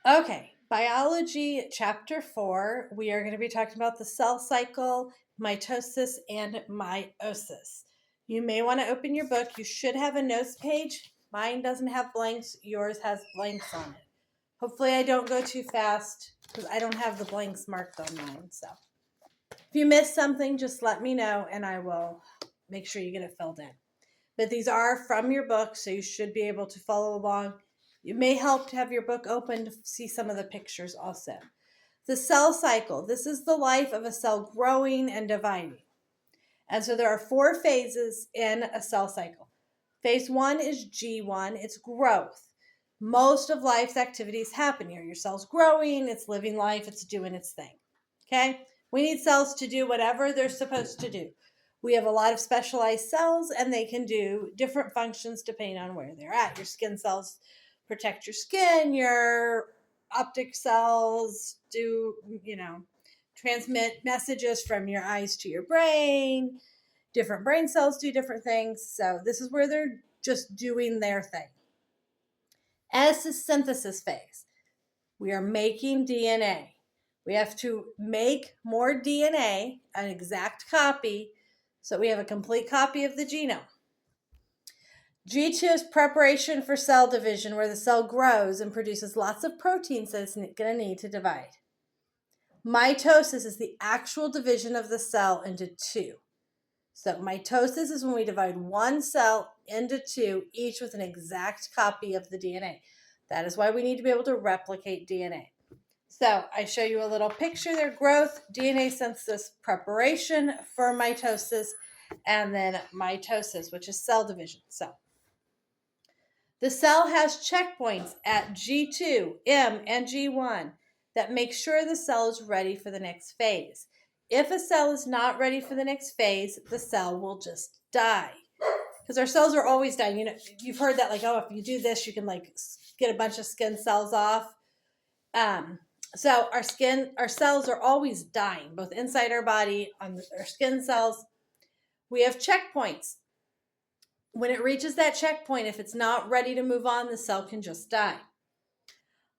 Okay, biology chapter 4. We are going to be talking about the cell cycle, mitosis, and meiosis. You may want to open your book. You should have a notes page. Mine doesn't have blanks, yours has blanks on it. Hopefully, I don't go too fast because I don't have the blanks marked on mine. So, if you miss something, just let me know and I will make sure you get it filled in. But these are from your book, so you should be able to follow along. It may help to have your book open to see some of the pictures also. The cell cycle. This is the life of a cell growing and dividing. And so there are 4 phases in a cell cycle. Phase 1 is G1, it's growth. Most of life's activities happen here. Your cell's growing, it's living life, it's doing its thing. Okay? We need cells to do whatever they're supposed to do. We have a lot of specialized cells and they can do different functions depending on where they're at. Your skin cells protect your skin, your optic cells do, transmit messages from your eyes to your brain. Different brain cells do different things. So this is where they're just doing their thing. S is synthesis phase. We are making DNA. We have to make more DNA, an exact copy, so we have a complete copy of the genome. G2 is preparation for cell division, where the cell grows and produces lots of proteins that it's going to need to divide. Mitosis is the actual division of the cell into 2. So mitosis is when we divide one cell into 2, each with an exact copy of the DNA. That is why we need to be able to replicate DNA. So I show you a little picture there: growth, DNA synthesis, preparation for mitosis, and then mitosis, which is cell division. So the cell has checkpoints at G2, M, and G1 that make sure the cell is ready for the next phase. If a cell is not ready for the next phase, the cell will just die. Because our cells are always dying. You've heard that, if you do this, you can get a bunch of skin cells off. So our cells are always dying, both inside our body, on our skin cells. We have checkpoints. When it reaches that checkpoint, if it's not ready to move on, the cell can just die.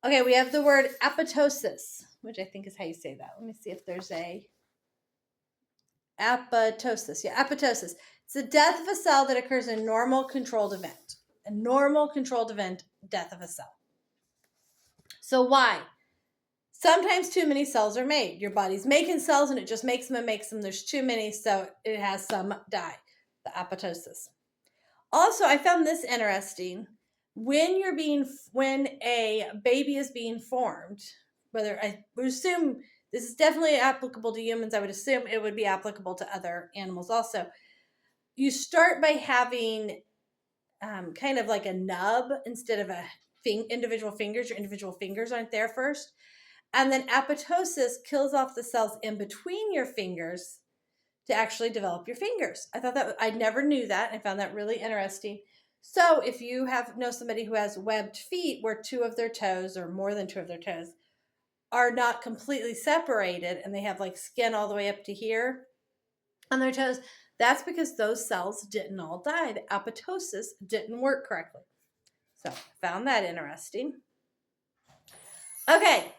Okay, we have the word apoptosis, which I think is how you say that. Let me see if there's a apoptosis. Yeah, apoptosis. It's the death of a cell that occurs in normal controlled event. A normal controlled event, death of a cell. So why? Sometimes too many cells are made. Your body's making cells and it just makes them and makes them. There's too many, so it has some die. The apoptosis. Also, I found this interesting. When a baby is being formed, whether I would assume this is definitely applicable to humans, I would assume it would be applicable to other animals also. You start by having kind of like a nub instead of individual fingers. Your individual fingers aren't there first. And then apoptosis kills off the cells in between your fingers to actually develop your fingers. I never knew that. I found that really interesting. So if you know somebody who has webbed feet where 2 of their toes or more than 2 of their toes are not completely separated and they have skin all the way up to here on their toes, that's because those cells didn't all die. The apoptosis didn't work correctly. So I found that interesting. Okay.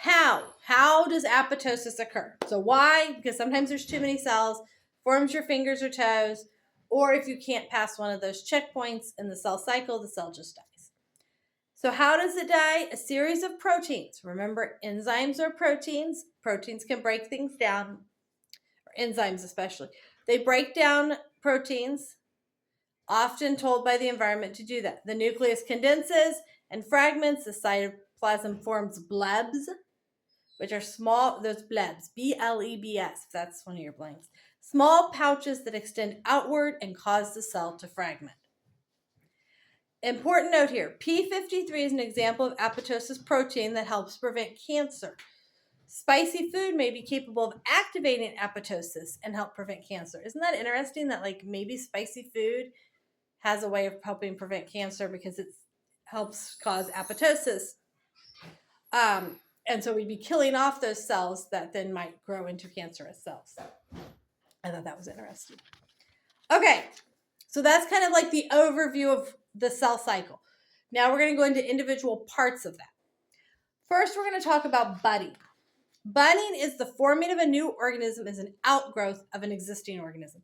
How does apoptosis occur? So why? Because sometimes there's too many cells, forms your fingers or toes, or if you can't pass one of those checkpoints in the cell cycle, the cell just dies. So how does it die? A series of proteins. Remember, enzymes are proteins. Proteins can break things down, or enzymes especially. They break down proteins, often told by the environment to do that. The nucleus condenses and fragments. The cytoplasm forms blebs, which are small, those blebs, B-L-E-B-S, if that's one of your blanks. Small pouches that extend outward and cause the cell to fragment. Important note here, P53 is an example of apoptosis protein that helps prevent cancer. Spicy food may be capable of activating apoptosis and help prevent cancer. Isn't that interesting that maybe spicy food has a way of helping prevent cancer because it helps cause apoptosis? And so we'd be killing off those cells that then might grow into cancerous cells. I thought that was interesting. Okay, so that's kind of the overview of the cell cycle. Now we're going to go into individual parts of that. First, we're going to talk about budding. Budding is the forming of a new organism as an outgrowth of an existing organism.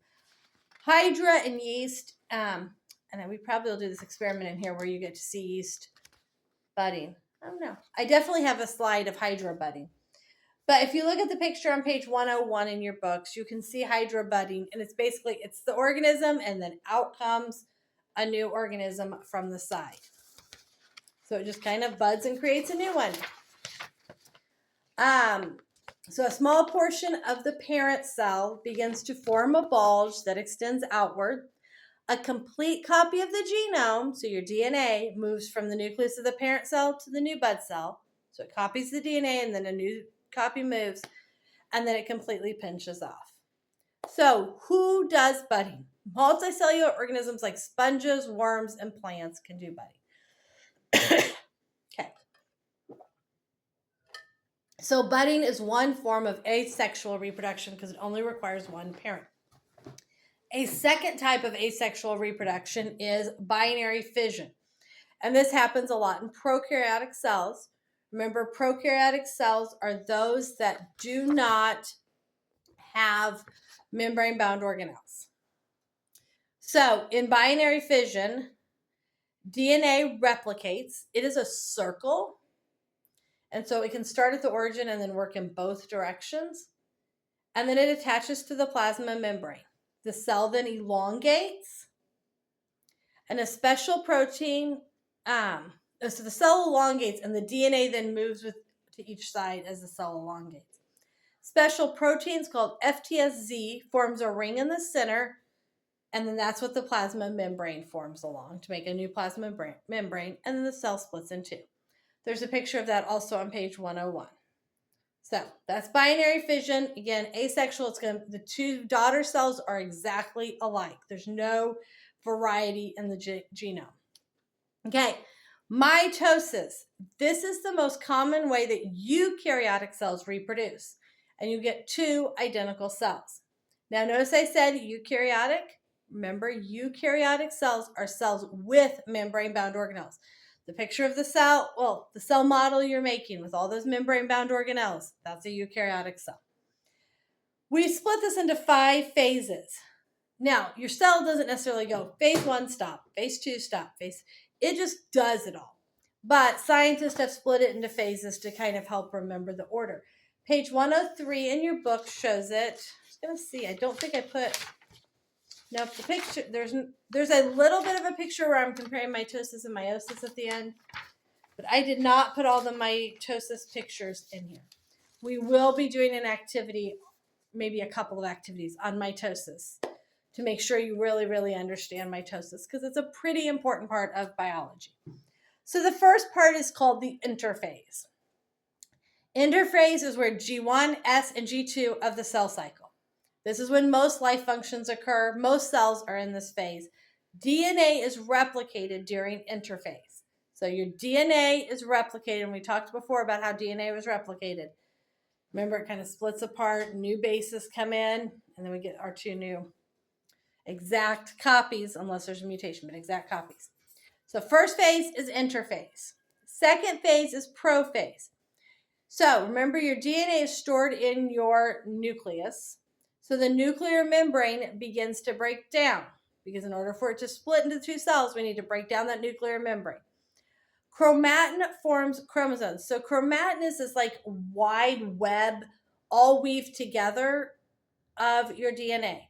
Hydra and yeast, and then we probably will do this experiment in here where you get to see yeast budding. I don't know. I definitely have a slide of Hydra budding. But if you look at the picture on page 101 in your books, you can see Hydra budding, and it's basically, it's the organism, and then out comes a new organism from the side. So it just kind of buds and creates a new one. So a small portion of the parent cell begins to form a bulge that extends outward. A complete copy of the genome, so your DNA, moves from the nucleus of the parent cell to the new bud cell. So it copies the DNA, and then a new copy moves, and then it completely pinches off. So who does budding? Multicellular organisms like sponges, worms, and plants can do budding. Okay. So budding is one form of asexual reproduction because it only requires one parent. A second type of asexual reproduction is binary fission. And this happens a lot in prokaryotic cells. Remember, prokaryotic cells are those that do not have membrane-bound organelles. So in binary fission, DNA replicates. It is a circle. And so it can start at the origin and then work in both directions. And then it attaches to the plasma membrane. The cell then elongates. And a special protein, so the cell elongates and the DNA then moves to each side as the cell elongates. Special proteins called FTSZ forms a ring in the center, and then that's what the plasma membrane forms along to make a new plasma membrane, and then the cell splits in two. There's a picture of that also on page 101. So that's binary fission. Again, asexual, the two daughter cells are exactly alike. There's no variety in the genome. Okay, mitosis. This is the most common way that eukaryotic cells reproduce, and you get two identical cells. Now, notice I said eukaryotic. Remember, eukaryotic cells are cells with membrane-bound organelles. The picture of the cell, well, the cell model you're making with all those membrane-bound organelles, that's a eukaryotic cell. We split this into 5 phases. Now, your cell doesn't necessarily go phase 1, stop, phase 2, stop, it just does it all. But scientists have split it into phases to kind of help remember the order. Page 103 in your book shows it. I was going to see, I don't think I put, nope, the picture, there's a little bit of a picture where I'm comparing mitosis and meiosis at the end, but I did not put all the mitosis pictures in here. We will be doing an activity, maybe a couple of activities on mitosis to make sure you really, really understand mitosis because it's a pretty important part of biology. So the first part is called the interphase. Interphase is where G1, S, and G2 of the cell cycle. This is when most life functions occur. Most cells are in this phase. DNA is replicated during interphase. So your DNA is replicated, and we talked before about how DNA was replicated. Remember, it kind of splits apart, new bases come in, and then we get our 2 new exact copies, unless there's a mutation, but exact copies. So first phase is interphase. Second phase is prophase. So remember, your DNA is stored in your nucleus. So the nuclear membrane begins to break down because in order for it to split into 2 cells, we need to break down that nuclear membrane. Chromatin forms chromosomes. So chromatin is this like wide web, all weaved together of your DNA.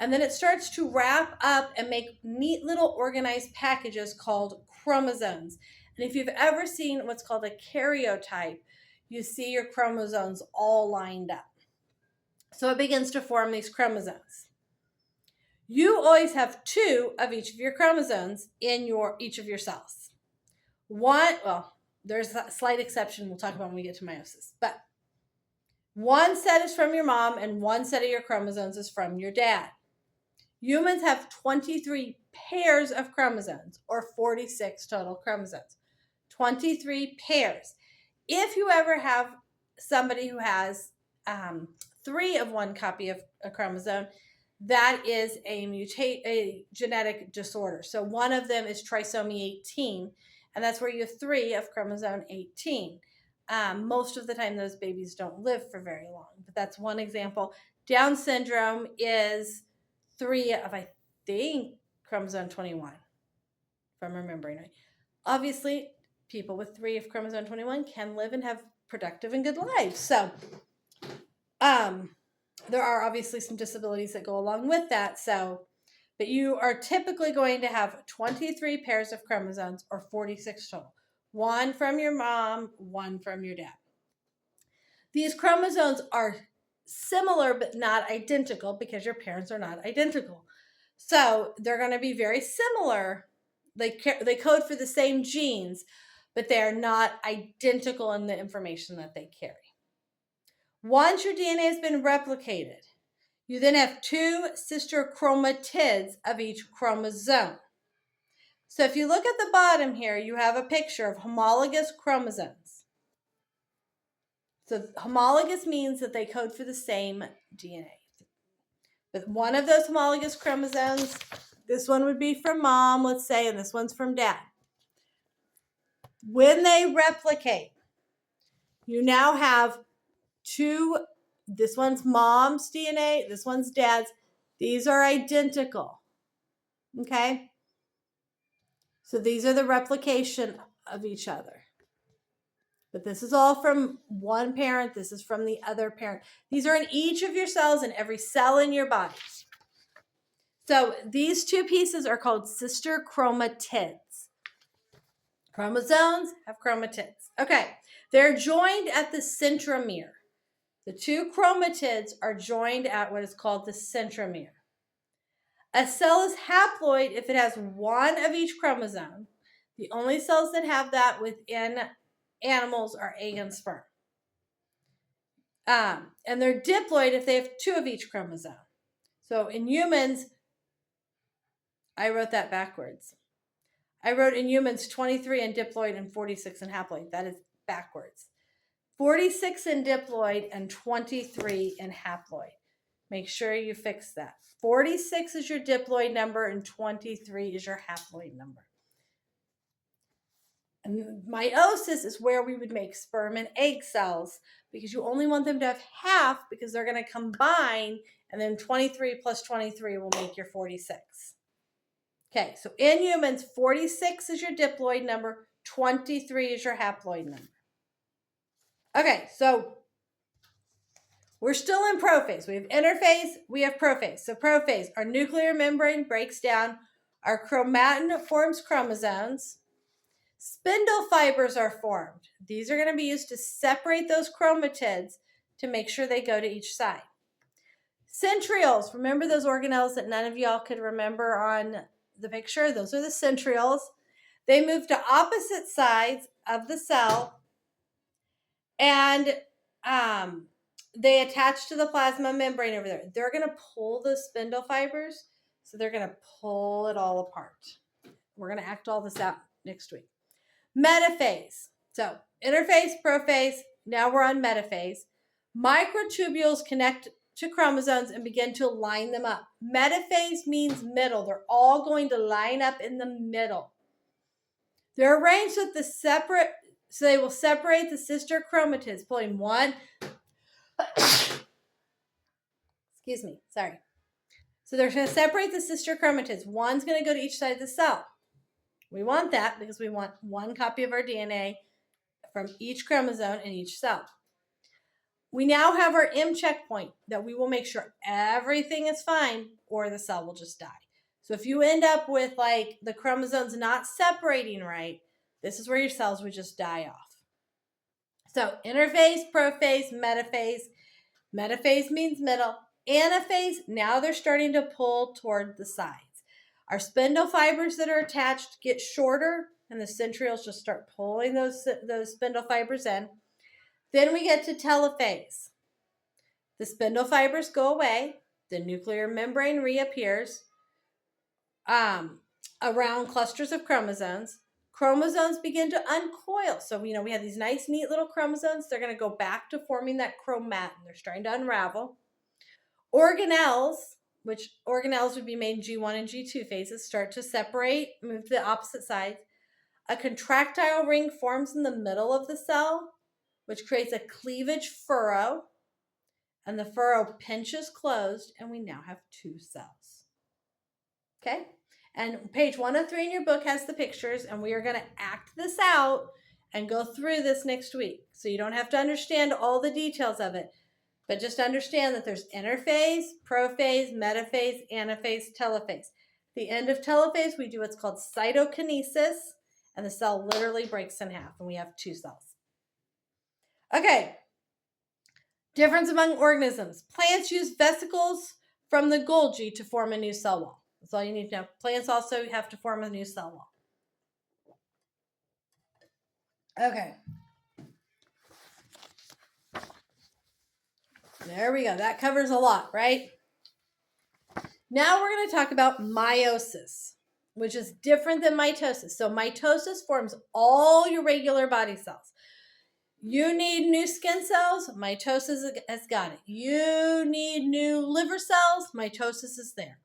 And then it starts to wrap up and make neat little organized packages called chromosomes. And if you've ever seen what's called a karyotype, you see your chromosomes all lined up. So it begins to form these chromosomes. You always have 2 of each of your chromosomes in each of your cells. There's a slight exception we'll talk about when we get to meiosis. But 1 set is from your mom and 1 set of your chromosomes is from your dad. Humans have 23 pairs of chromosomes, or 46 total chromosomes. 23 pairs. If you ever have somebody who has 3 of 1 copy of a chromosome, that is a genetic disorder. So one of them is trisomy 18, and that's where you have 3 of chromosome 18. most of the time those babies don't live for very long, but that's one example. Down syndrome is 3 of, I think, chromosome 21, if I'm remembering right. Obviously, people with 3 of chromosome 21 can live and have productive and good lives. So there are obviously some disabilities that go along with that. So, but you are typically going to have 23 pairs of chromosomes, or 46 total. 1 from your mom, 1 from your dad. These chromosomes are similar but not identical because your parents are not identical. So they're going to be very similar. They code for the same genes, but they are not identical in the information that they carry. Once your DNA has been replicated, you then have 2 sister chromatids of each chromosome. So if you look at the bottom here, you have a picture of homologous chromosomes. So homologous means that they code for the same DNA. But one of those homologous chromosomes, this one would be from mom, let's say, and this one's from dad. When they replicate, you now have 2, this one's mom's DNA, this one's dad's. These are identical. Okay? So these are the replication of each other. But this is all from one parent. This is from the other parent. These are in each of your cells, in every cell in your body. So these 2 pieces are called sister chromatids. Chromosomes have chromatids. Okay, they're joined at the centromere. The 2 chromatids are joined at what is called the centromere. A cell is haploid if it has 1 of each chromosome. The only cells that have that within animals are egg and sperm. And they're diploid if they have 2 of each chromosome. So in humans, I wrote that backwards. I wrote in humans 23 in diploid and 46 in haploid. That is backwards. 46 in diploid and 23 in haploid. Make sure you fix that. 46 is your diploid number and 23 is your haploid number. And meiosis is where we would make sperm and egg cells, because you only want them to have half, because they're going to combine, and then 23 plus 23 will make your 46. Okay, so in humans, 46 is your diploid number, 23 is your haploid number. Okay, so we're still in prophase. We have interphase, we have prophase. So prophase, our nuclear membrane breaks down, our chromatin forms chromosomes, spindle fibers are formed. These are going to be used to separate those chromatids to make sure they go to each side. Centrioles, remember those organelles that none of y'all could remember on the picture? Those are the centrioles. They move to opposite sides of the cell, and they attach to the plasma membrane over there. They're going to pull the spindle fibers, so they're going to pull it all apart. We're going to act all this out next week. Metaphase. So interphase, prophase. Now we're on metaphase. Microtubules connect to chromosomes and begin to line them up. Metaphase means middle. They're all going to line up in the middle. They're arranged with the separate, so they will separate the sister chromatids, pulling one. Excuse me, sorry. So they're going to separate the sister chromatids. One's going to go to each side of the cell. We want that because we want 1 copy of our DNA from each chromosome in each cell. We now have our M checkpoint that we will make sure everything is fine, or the cell will just die. So if you end up with like the chromosomes not separating right, this is where your cells would just die off. So interphase, prophase, metaphase. Metaphase means middle. Anaphase, now they're starting to pull toward the sides. Our spindle fibers that are attached get shorter, and the centrioles just start pulling those spindle fibers in. Then we get to telophase. The spindle fibers go away. The nuclear membrane reappears around clusters of chromosomes. Chromosomes begin to uncoil. So, we have these nice, neat little chromosomes. They're going to go back to forming that chromatin. They're starting to unravel. Organelles, which organelles would be made in G1 and G2 phases, start to separate, move to the opposite sides. A contractile ring forms in the middle of the cell. which creates a cleavage furrow, and the furrow pinches closed, and we now have 2 cells. Okay? And page 103 in your book has the pictures, and we are going to act this out and go through this next week. So you don't have to understand all the details of it, but just understand that there's interphase, prophase, metaphase, anaphase, telophase. At the end of telophase, we do what's called cytokinesis, and the cell literally breaks in half, and we have 2 cells. Okay. Difference among organisms. Plants use vesicles from the Golgi to form a new cell wall. That's all you need to know. Plants also have to form a new cell wall. Okay. There we go. That covers a lot, right? Now we're going to talk about meiosis, which is different than mitosis. So mitosis forms all your regular body cells. You need new skin cells, mitosis has got it. You need new liver cells, mitosis is there.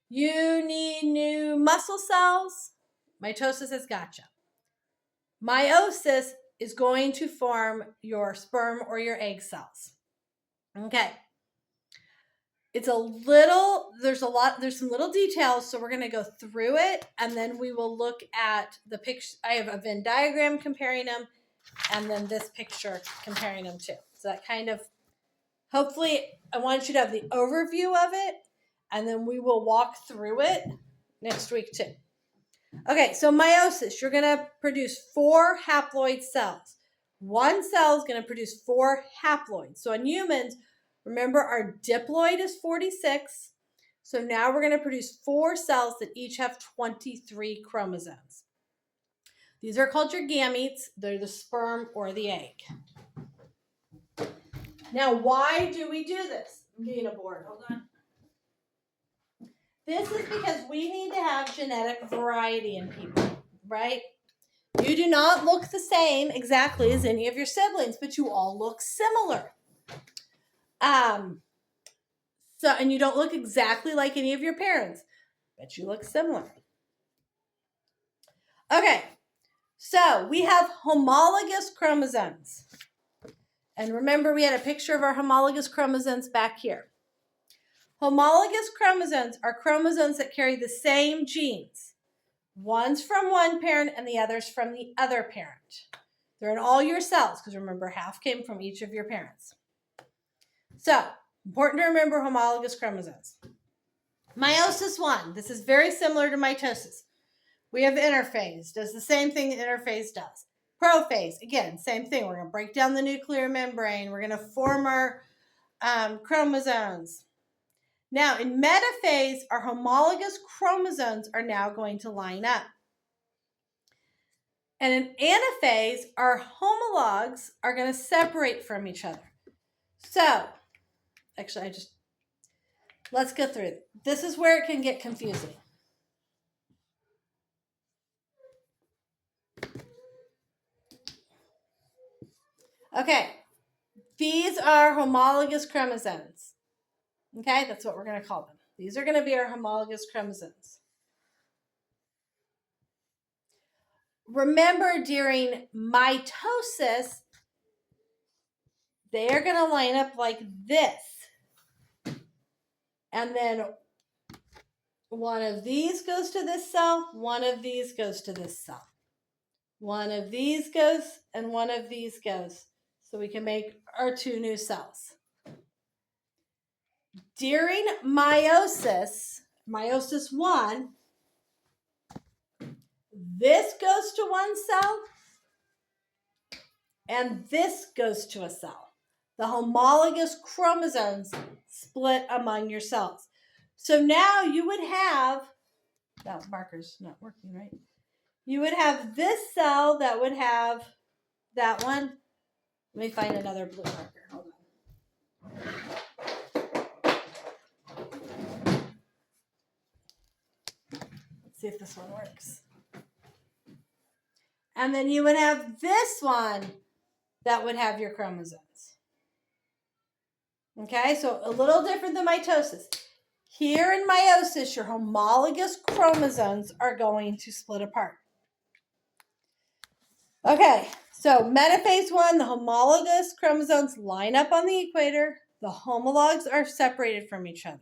You need new muscle cells, mitosis has got you. Meiosis is going to form your sperm or your egg cells. Okay. There's some little details, so we're going to go through it, and then we will look at the picture. I have a Venn diagram comparing them, and then this picture comparing them too. So that kind of, hopefully, I want you to have the overview of it, and then we will walk through it next week too. Okay, so meiosis, you're going to produce 4 haploid cells. One cell is going to produce 4 haploids. So in humans, remember our diploid is 46. So now we're going to produce 4 cells that each have 23 chromosomes. These are called your gametes. They're the sperm or the egg. Now, why do we do this? I'm getting a board. Hold on. This is because we need to have genetic variety in people, right? You do not look the same exactly as any of your siblings, but you all look similar. And you don't look exactly like any of your parents, but you look similar. Okay, so we have homologous chromosomes. And remember, we had a picture of our homologous chromosomes back here. Homologous chromosomes are chromosomes that carry the same genes. One's from one parent and the other's from the other parent. They're in all your cells, because remember, half came from each of your parents. So, important to remember homologous chromosomes. Meiosis 1. This is very similar to mitosis. We have interphase. Does the same thing interphase does. Prophase. Again, same thing. We're going to break down the nuclear membrane. We're going to form our chromosomes. Now, in metaphase, our homologous chromosomes are now going to line up. And in anaphase, our homologs are going to separate from each other. So, actually, let's go through it. This is where it can get confusing. Okay, these are homologous chromosomes. Okay, that's what we're going to call them. These are going to be our homologous chromosomes. Remember, during mitosis, they are going to line up like this. And then one of these goes to this cell, one of these goes to this cell. One of these goes, and one of these goes. So we can make our 2 new cells. During meiosis 1, this goes to one cell, and this goes to a cell. The homologous chromosomes split among your cells. So now you would have, that marker's not working, right? You would have this cell that would have that one. Let me find another blue marker. Hold on. Let's see if this one works. And then you would have this one that would have your chromosomes. Okay, so a little different than mitosis. Here in meiosis, your homologous chromosomes are going to split apart. Okay, So metaphase 1, the homologous chromosomes line up on the equator. The homologs are separated from each other.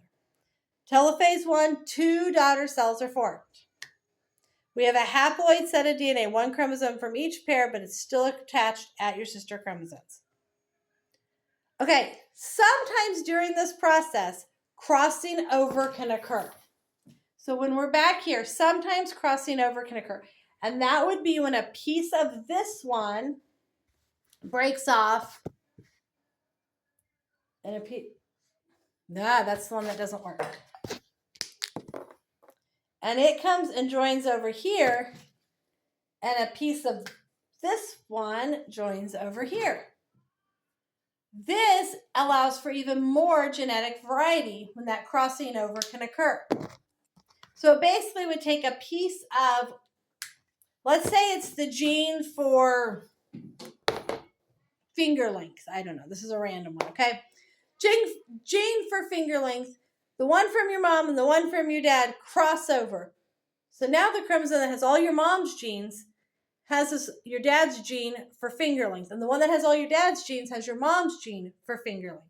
Telophase 1, 2 daughter cells are formed. We have a haploid set of DNA, 1 chromosome from each pair, but it's still attached at your sister chromosomes. Okay, sometimes during this process, crossing over can occur. So when we're back here, sometimes crossing over can occur. And that would be when a piece of this one breaks off and a piece. Nah, that's the one that doesn't work. And it comes and joins over here, and a piece of this one joins over here. This allows for even more genetic variety when that crossing over can occur. So it basically would take a piece of, let's say it's the gene for finger length. I don't know. This is a random one, okay? Gene for finger length. The one from your mom and the one from your dad cross over. So now the chromosome that has all your mom's genes has your dad's gene for finger length. And the one that has all your dad's genes has your mom's gene for finger length.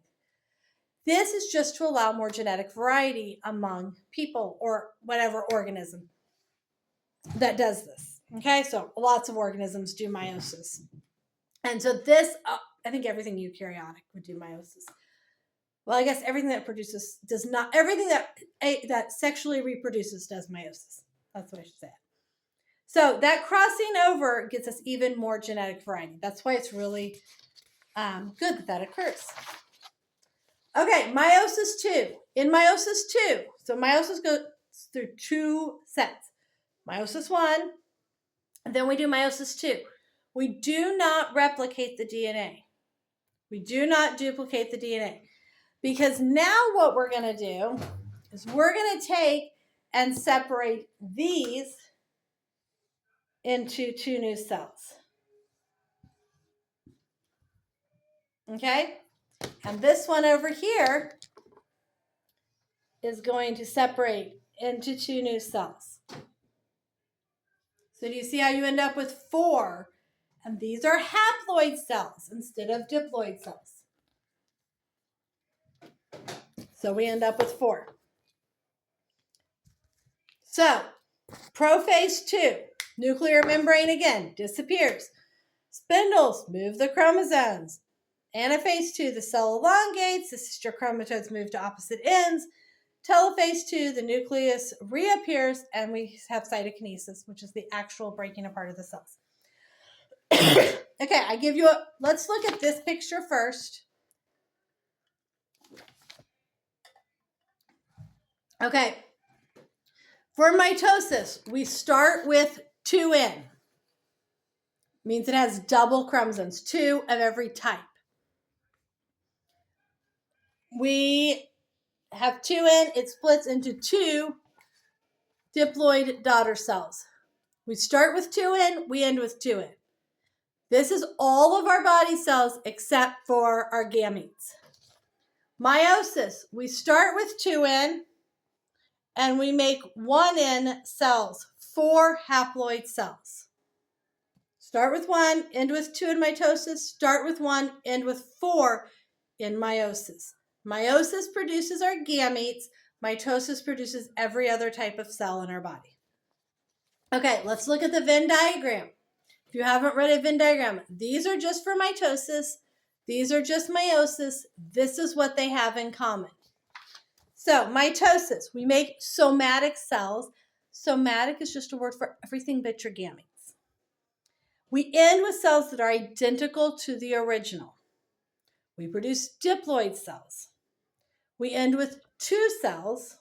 This is just to allow more genetic variety among people or whatever organism that does this. Okay, so lots of organisms do meiosis. And so this, I think everything eukaryotic would do meiosis. Well, I guess everything that produces does not, everything that sexually reproduces does meiosis. That's what I should say. So that crossing over gets us even more genetic variety. That's why it's really good that occurs. Okay, meiosis 2. In meiosis 2, so meiosis goes through 2 sets. Meiosis 1, and then we do meiosis 2. We do not replicate the DNA. We do not duplicate the DNA. Because now what we're going to do is we're going to take and separate these into 2 new cells. Okay? And this one over here is going to separate into 2 new cells. So do you see how you end up with 4? And these are haploid cells instead of diploid cells. So we end up with 4. So, prophase 2, nuclear membrane again, disappears. Spindles move the chromosomes. Anaphase 2, the cell elongates, the sister chromatids move to opposite ends. Telophase 2, the nucleus reappears, and we have cytokinesis, which is the actual breaking apart of the cells. Okay, let's look at this picture first. Okay, for mitosis, we start with 2N. Means it has double chromosomes, 2 of every type. We have 2N, it splits into 2 diploid daughter cells. We start with 2N, we end with 2N. This is all of our body cells except for our gametes. Meiosis, we start with 2N and we make 1N cells, 4 haploid cells. Start with 1, end with 2 in mitosis, start with 1, end with 4 in meiosis. Meiosis produces our gametes, mitosis produces every other type of cell in our body. Okay, let's look at the Venn diagram. If you haven't read a Venn diagram, these are just for mitosis, these are just meiosis, this is what they have in common. So, mitosis, we make somatic cells. Somatic is just a word for everything but your gametes. We end with cells that are identical to the original. We produce diploid cells. We end with 2 cells.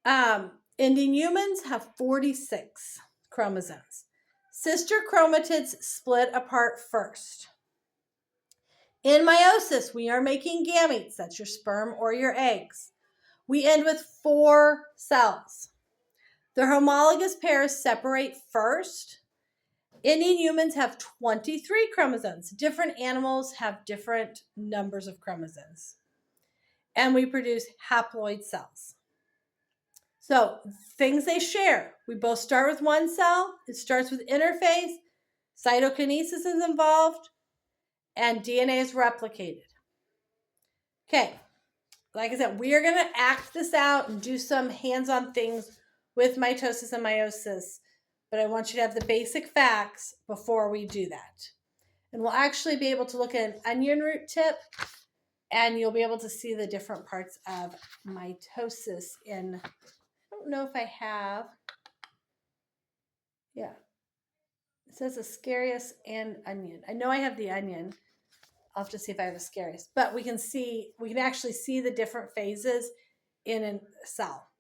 Ending humans have 46 chromosomes. Sister chromatids split apart first. In meiosis, we are making gametes. That's your sperm or your eggs. We end with 4 cells. The homologous pairs separate first. Ending humans have 23 chromosomes. Different animals have different numbers of chromosomes. And we produce haploid cells. So, things they share. We both start with 1 cell. It starts with interphase. Cytokinesis is involved, and DNA is replicated. Okay, like I said, we are going to act this out and do some hands-on things with mitosis and meiosis, but I want you to have the basic facts before we do that. And we'll actually be able to look at an onion root tip, and you'll be able to see the different parts of mitosis in, I don't know if I have, yeah. It says Ascaris and onion. I know I have the onion. I'll have to see if I have Ascaris. But we can actually see the different phases in a cell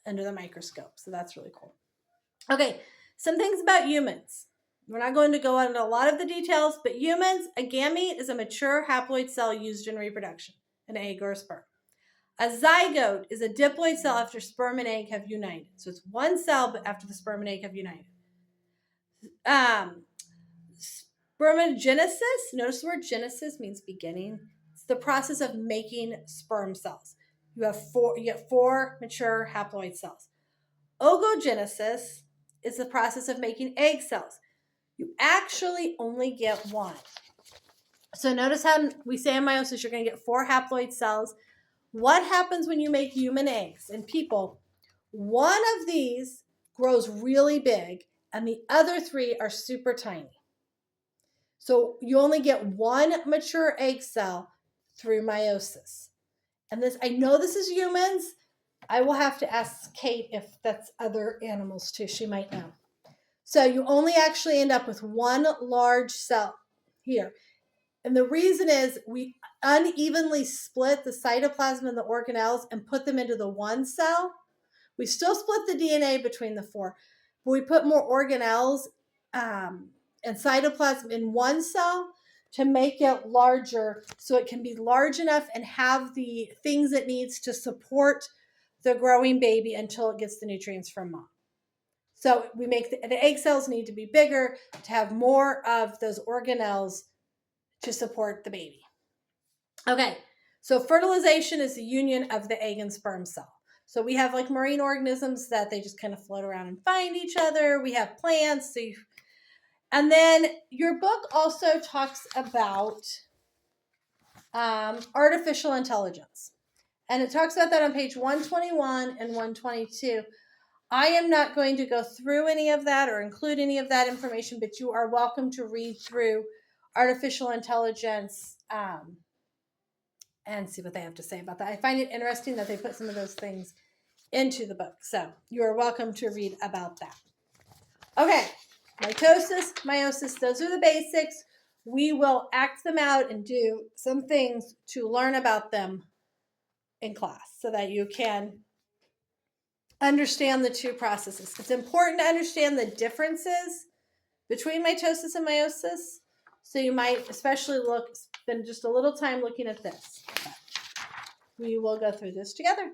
under the microscope. So that's really cool. Okay, some things about humans. We're not going to go into a lot of the details, but humans, a gamete is a mature haploid cell used in reproduction, an egg or a sperm. A zygote is a diploid cell after sperm and egg have united. So it's one cell, but after the sperm and egg have united. Spermagenesis, notice the word genesis means beginning. It's the process of making sperm cells. You get four mature haploid cells. Oogogenesis is the process of making egg cells. You actually only get one. So notice how we say in meiosis you're going to get four haploid cells. What happens when you make human eggs in people? One of these grows really big and the other three are super tiny. So you only get one mature egg cell through meiosis. And this, I know this is humans. I will have to ask Kate if that's other animals too. She might know. So you only actually end up with one large cell here. And the reason is we unevenly split the cytoplasm and the organelles and put them into the one cell. We still split the DNA between the four, but we put more organelles and cytoplasm in one cell to make it larger so it can be large enough and have the things it needs to support the growing baby until it gets the nutrients from mom. So we make the egg cells need to be bigger to have more of those organelles to support the baby. Okay, so fertilization is the union of the egg and sperm cell. So we have like marine organisms that they just kind of float around and find each other. We have plants. And then your book also talks about artificial intelligence. And it talks about that on page 121 and 122. I am not going to go through any of that or include any of that information, but you are welcome to read through artificial intelligence and see what they have to say about that. I find it interesting that they put some of those things into the book. So you are welcome to read about that. Okay, mitosis, meiosis, those are the basics. We will act them out and do some things to learn about them in class so that you can understand the two processes. It's important to understand the differences between mitosis and meiosis. So you might especially spend just a little time looking at this. We will go through this together.